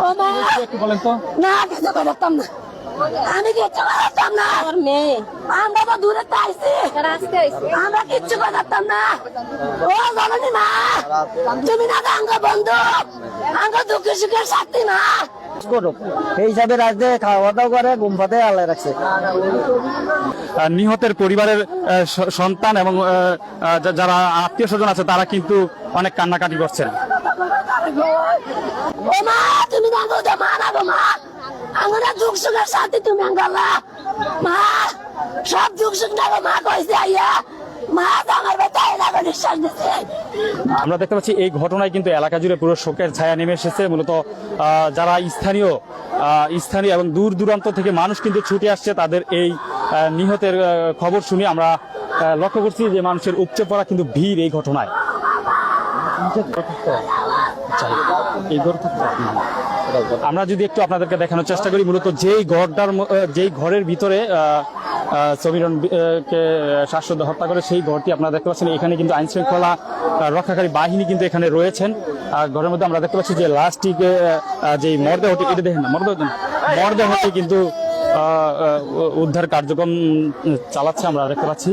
ও মা একটু বলেন তো। না কিছু করতাম না, আমি কিচ্ছু করতাম না। আমার মেয়ে আমরা তো দূরে তাইছি, আমরা কিচ্ছু করতাম না। ও জননী মা, তুমি না আঙ্গ বন্ধু, আঙ্গ দুঃখ সুখের সাথী মা। করুক এই হিসাবে রাজ্যে খাওয়া দাওয়া করে ঘুম পাতে আল্লাহ রাখছে। নিহতের পরিবারের সন্তান এবং যারা আত্মীয় স্বজন আছে তারা কিন্তু অনেক কান্নাকাটি করছেন। ও মা, তুমি না আঙ্গ মা না গো মা, আঙ্গরা দুঃখ সুখের সাথী তুমি আঙ্গাল্লা মা, সব দুঃখ সুখ না গো মা কইছে আইয়া মা আমার বেটাই না নিঃশ্বাস দিচ্ছে। আমরা দেখতে পাচ্ছি এই ঘটনায় কিন্তু এলাকা জুড়ে পুরো শোকের ছায়া নেমে এসেছে। মূলত যারা স্থানীয় এবং দূর দূরান্ত থেকে মানুষ কিন্তু ছুটে আসছে তাদের এই নিহতের খবর শুনে। আমরা লক্ষ্য করছি যে মানুষের উপচে পড়া কিন্তু ভিড় এই ঘটনায়। আমরা যদি একটু আপনাদেরকে দেখানোর চেষ্টা করি, মূলত যেই ঘরের ভিতরে সমীরনকে শ্বাসরোধে হত্যা করে সেই ঘরটি আপনারা দেখতে পাচ্ছেন। এখানে কিন্তু আইন শৃঙ্খলা রক্ষাকারী বাহিনী কিন্তু এখানে রয়েছেন। আর ঘরের মধ্যে আমরা দেখতে পাচ্ছি যে লাশটিকে যে মরদেহটি, এটা দেখেন না, মরদেহটি কিন্তু উদ্ধার কার্যক্রম চালাচ্ছে আমরা দেখতে পাচ্ছি।